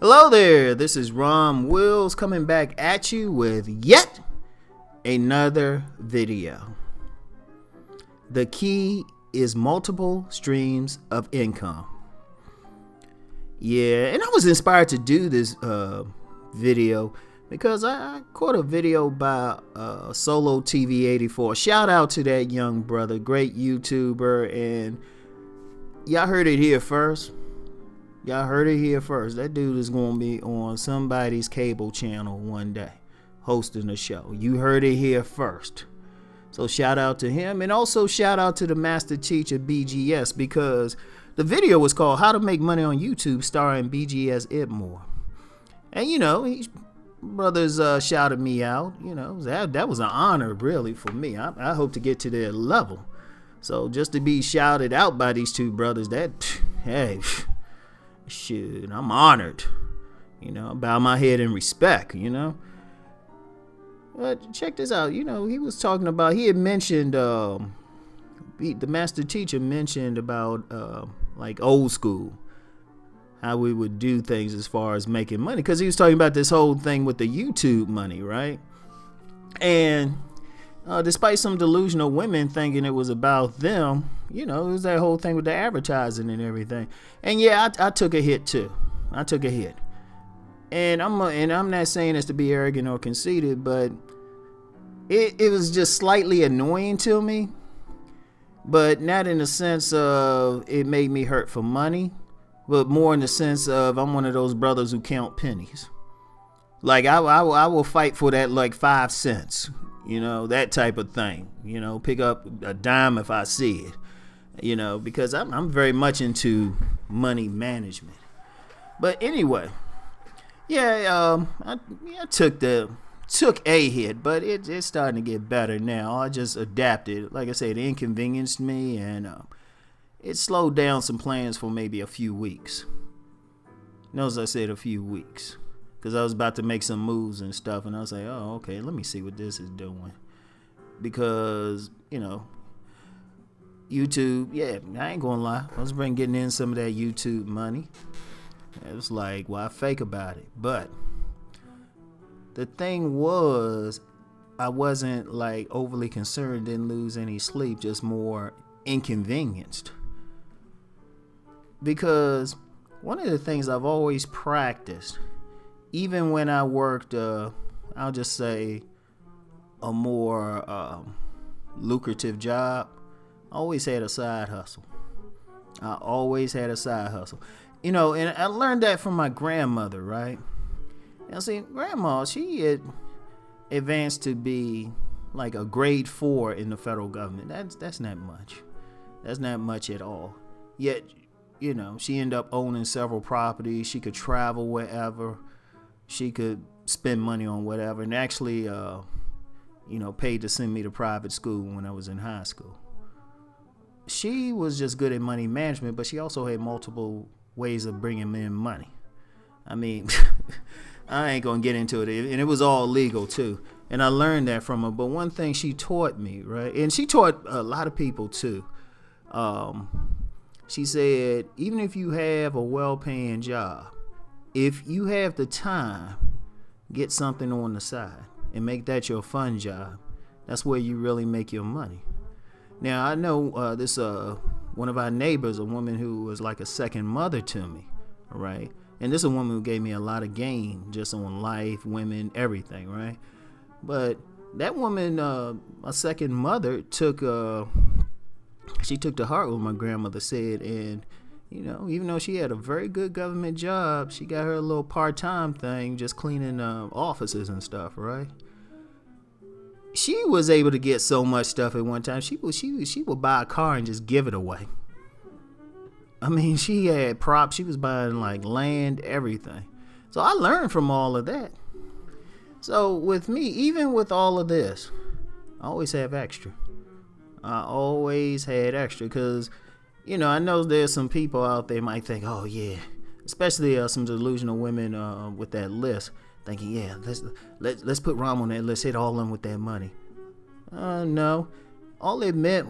Hello there, this is Rom Wills coming back at you with yet another video. The key is multiple streams of income. Yeah, and I was inspired to do this video because I caught a video by Solo TV 84. Shout out to that young brother, great YouTuber, and y'all heard it here first. That dude is going to be on somebody's cable channel one day hosting a show. You heard it here first. So shout out to him, and also shout out to the master teacher BGS, because the video was called How to Make Money on YouTube starring BGS IBMOR. And brothers shouted me out. That was an honor really for me. I hope to get to their level. So just to be shouted out by these two brothers, shoot, I'm honored. I bow my head in respect, But check this out. He was talking about, he had mentioned, the master teacher mentioned about like old school, how we would do things as far as making money. Because he was talking about this whole thing with the YouTube money, right? And despite some delusional women thinking it was about them, it was that whole thing with the advertising and everything. And yeah, I took a hit too. And I'm not saying this to be arrogant or conceited, but it was just slightly annoying to me, but not in the sense of it made me hurt for money, but more in the sense of I'm one of those brothers who count pennies. Like I will fight for that, like 5 cents. That type of thing. Pick up a dime if I see it. Because I'm very much into money management. But anyway, I took a hit, but it's starting to get better now. I just adapted. Like I said, it inconvenienced me, and it slowed down some plans for maybe a few weeks. Notice I said a few weeks. Because I was about to make some moves and stuff, and I was like, oh, okay, let me see what this is doing. Because, YouTube, yeah, I ain't gonna lie. I was getting in some of that YouTube money. It was like, why fake about it? But the thing was, I wasn't like overly concerned, didn't lose any sleep, just more inconvenienced. Because one of the things I've always practiced, even when I worked, I'll just say, a more lucrative job, I always had a side hustle. And I learned that from my grandmother, right? See, grandma, she had advanced to be like a grade 4 in the federal government. That's not much. That's not much at all. Yet, she ended up owning several properties. She could travel wherever. She could spend money on whatever, and actually, paid to send me to private school when I was in high school. She was just good at money management, but she also had multiple ways of bringing in money. I mean, I ain't gonna get into it, and it was all legal too. And I learned that from her. But one thing she taught me, right, and she taught a lot of people too. She said, even if you have a well-paying job, if you have the time, get something on the side and make that your fun job. That's where you really make your money. Now, I know this one of our neighbors, a woman who was like a second mother to me, right? And this is a woman who gave me a lot of game just on life, women, everything, right? But that woman, a second mother, she took to heart what my grandmother said, and even though she had a very good government job, she got her a little part-time thing, just cleaning offices and stuff, right? She was able to get so much stuff at one time. She would buy a car and just give it away. I mean, she had props. She was buying like land, everything. So I learned from all of that. So with me, even with all of this, I always have extra. I always had extra because, I know there's some people out there might think, oh yeah, especially some delusional women with that list, thinking, yeah, let's put Rom on that list, hit all of them with that money. No, all it meant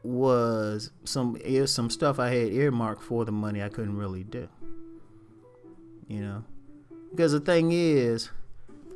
was some stuff I had earmarked for the money I couldn't really do. You know, because the thing is,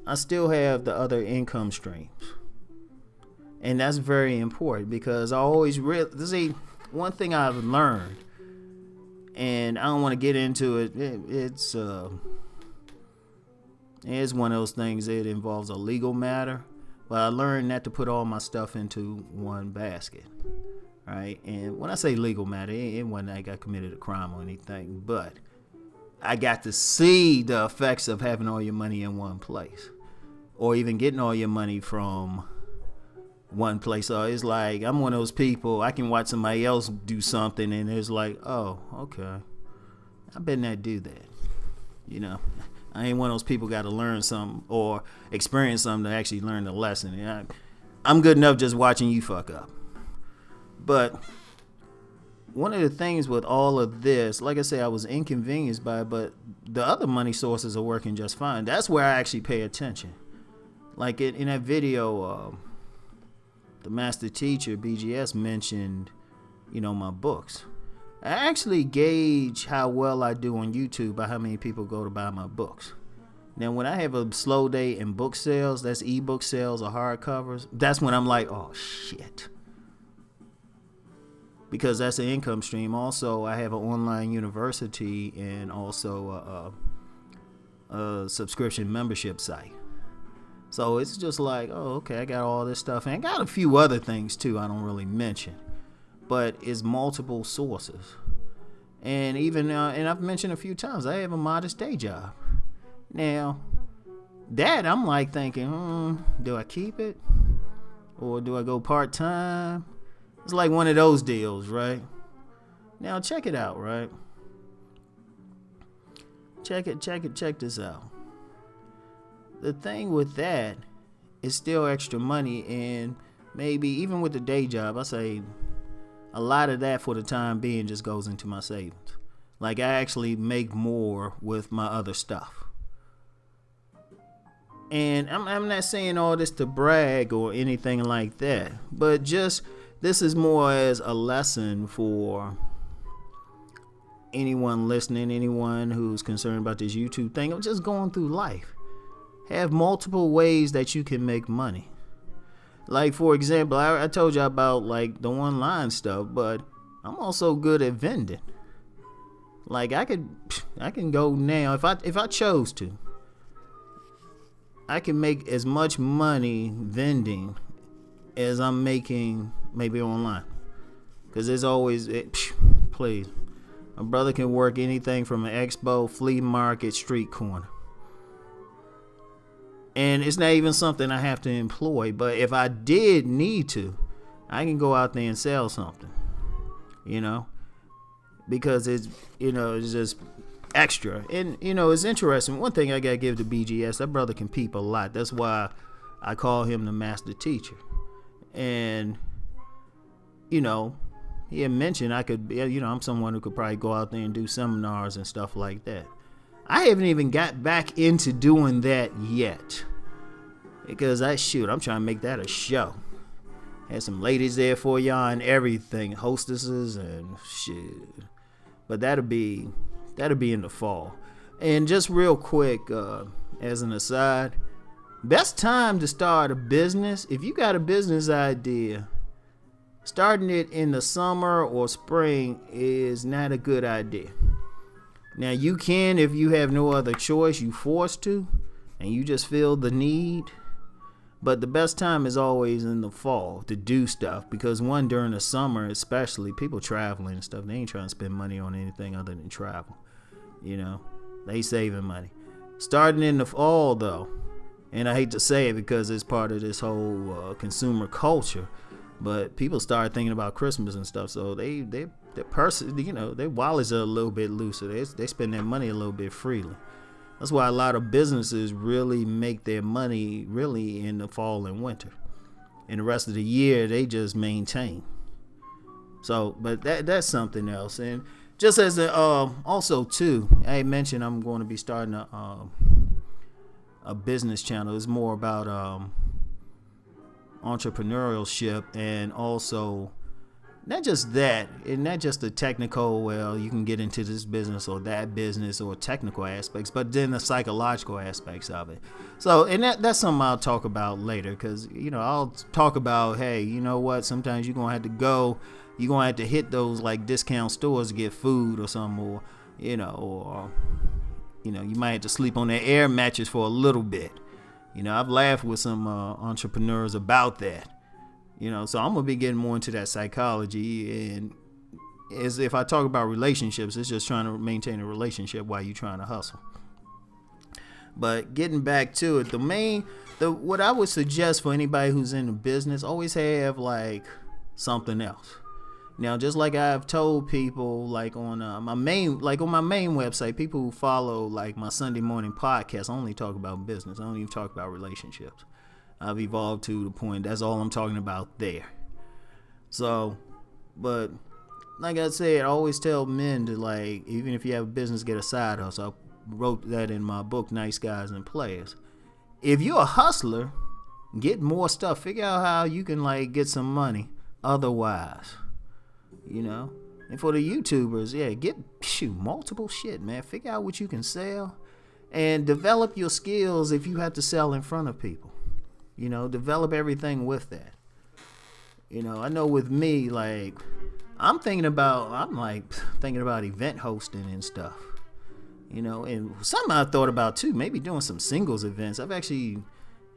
I still have the other income streams, and that's very important because I always see one thing I've learned, and I don't want to get into it. It's one of those things that involves a legal matter, but I learned not to put all my stuff into one basket. Right, and when I say legal matter, it wasn't like I committed a crime or anything, but I got to see the effects of having all your money in one place, or even getting all your money from one place. So it's like I'm one of those people. I can watch somebody else do something, and it's like, oh, okay, I better not do that. You know, I ain't one of those people got to learn something or experience something to actually learn the lesson. I'm good enough just watching you fuck up. But one of the things with all of this, like I say, I was inconvenienced by it, but the other money sources are working just fine. That's where I actually pay attention. Like in that video, the master teacher, BGS, mentioned, my books. I actually gauge how well I do on YouTube by how many people go to buy my books. Now, when I have a slow day in book sales, that's ebook sales or hardcovers, that's when I'm like, oh, shit. Because that's an income stream. Also, I have an online university and also a subscription membership site. So it's just like, oh, okay, I got all this stuff. And I got a few other things, too, I don't really mention. But it's multiple sources. And even, and I've mentioned a few times, I have a modest day job. Now, that I'm like thinking, do I keep it? Or do I go part-time? It's like one of those deals, right? Now check it out, right? Check this out. The thing with that is still extra money, and maybe even with the day job, I say a lot of that for the time being just goes into my savings. Like I actually make more with my other stuff. And I'm not saying all this to brag or anything like that, but just this is more as a lesson for anyone listening, anyone who's concerned about this YouTube thing. I'm just going through life. Have multiple ways that you can make money. Like, for example, I told you about like the online stuff, but I'm also good at vending. Like I can go now if I chose to. I can make as much money vending as I'm making maybe online, because there's always please, my brother can work anything from an expo, flea market, street corner, and it's not even something I have to employ. But if I did need to, I can go out there and sell something, because it's just extra. And it's interesting. One thing I gotta give to BGS, that brother can peep a lot. That's why I call him the master teacher. And he had mentioned I could, I'm someone who could probably go out there and do seminars and stuff like that. I haven't even got back into doing that yet, because I'm trying to make that a show. Had some ladies there for y'all and everything, hostesses and shit. But that'll be in the fall. And just real quick, as an aside, best time to start a business, if you got a business idea, starting it in the summer or spring is not a good idea. Now you can, if you have no other choice, you forced to, and you just feel the need. But the best time is always in the fall to do stuff, because one, during the summer especially, people traveling and stuff, they ain't trying to spend money on anything other than travel. They saving money. Starting in the fall though, and I hate to say it because it's part of this whole consumer culture, but people start thinking about Christmas and stuff, so their person, their wallets are a little bit looser. They spend their money a little bit freely. That's why a lot of businesses really make their money really in the fall and winter. And the rest of the year, they just maintain. So, but that's something else. And just as also too, I mentioned I'm going to be starting a business channel. It's more about entrepreneurship and also not just that, and not just the technical, well, you can get into this business or that business or technical aspects, but then the psychological aspects of it. So, and that's something I'll talk about later, because, I'll talk about, hey, you know what, sometimes you're going to have to go, you're going to have to hit those like discount stores to get food or something, or, you might have to sleep on that air mattress for a little bit. I've laughed with some entrepreneurs about that. So I'm gonna be getting more into that psychology, and as if I talk about relationships, it's just trying to maintain a relationship while you're trying to hustle. But getting back to it, what I would suggest for anybody who's in the business, always have like something else. Now, just like I've told people, like on my main website, people who follow like my Sunday morning podcast, I only talk about business. I don't even talk about relationships. I've evolved to the point that's all I'm talking about there. So, but like I said, I always tell men to, like, even if you have a business, get a side hustle. I wrote that in my book, Nice Guys and Players. If you're a hustler, get more stuff. Figure out how you can like get some money otherwise. And for the YouTubers, get multiple shit, man. Figure out what you can sell and develop your skills if you have to sell in front of people. Develop everything with that. I know with me, like, I'm thinking about event hosting and stuff. And something I thought about too, maybe doing some singles events. I've actually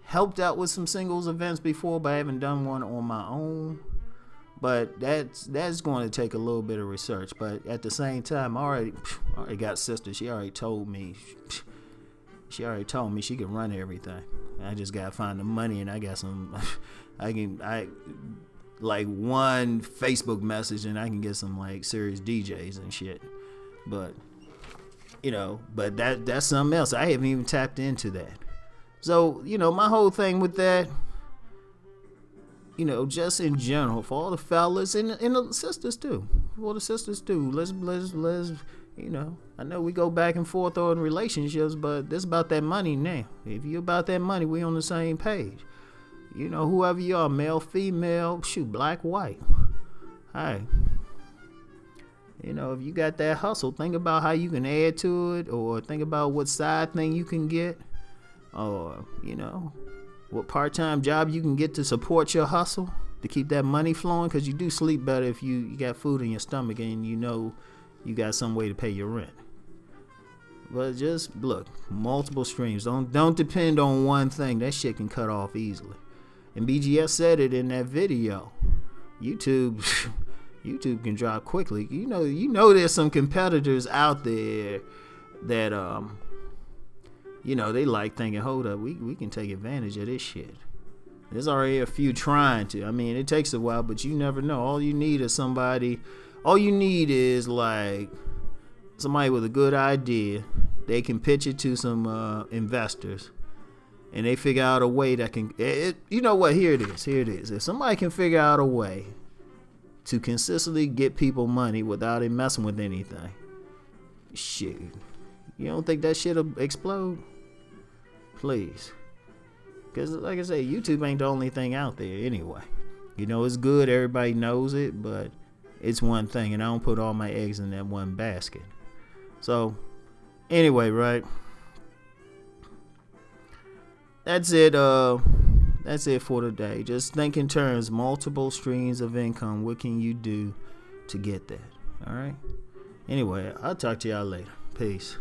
helped out with some singles events before, but I haven't done one on my own. But that's going to take a little bit of research. But at the same time, I already got sister. She already told me she can run everything. I just gotta find the money, and I got some. I like one Facebook message, and I can get some like serious DJs and shit. But that's something else. I haven't even tapped into that. So my whole thing with that, just in general, for all the fellas and the sisters too. For the sisters too. Let's I know we go back and forth on relationships, but this about that money now. If you about that money, we on the same page. Whoever you are, male, female, black, white. Hey. If you got that hustle, think about how you can add to it, or think about what side thing you can get, or, what part-time job you can get to support your hustle, to keep that money flowing, because you do sleep better if you got food in your stomach and you got some way to pay your rent. But just look, multiple streams. Don't depend on one thing. That shit can cut off easily. And BGS said it in that video. YouTube can drop quickly. There's some competitors out there that they like thinking, hold up, we can take advantage of this shit. There's already a few trying to. I mean, it takes a while, but you never know. All you need is like somebody with a good idea. They can pitch it to some investors, and they figure out a way that can. You know what? Here it is. If somebody can figure out a way to consistently get people money without it messing with anything, shit, you don't think that shit'll explode? Please. Because like I say, YouTube ain't the only thing out there anyway. It's good, everybody knows it, but it's one thing, and I don't put all my eggs in that one basket. So anyway, right, that's it for today. Just think in terms, multiple streams of income. What can you do to get that? All right. Anyway, I'll talk to y'all later. Peace.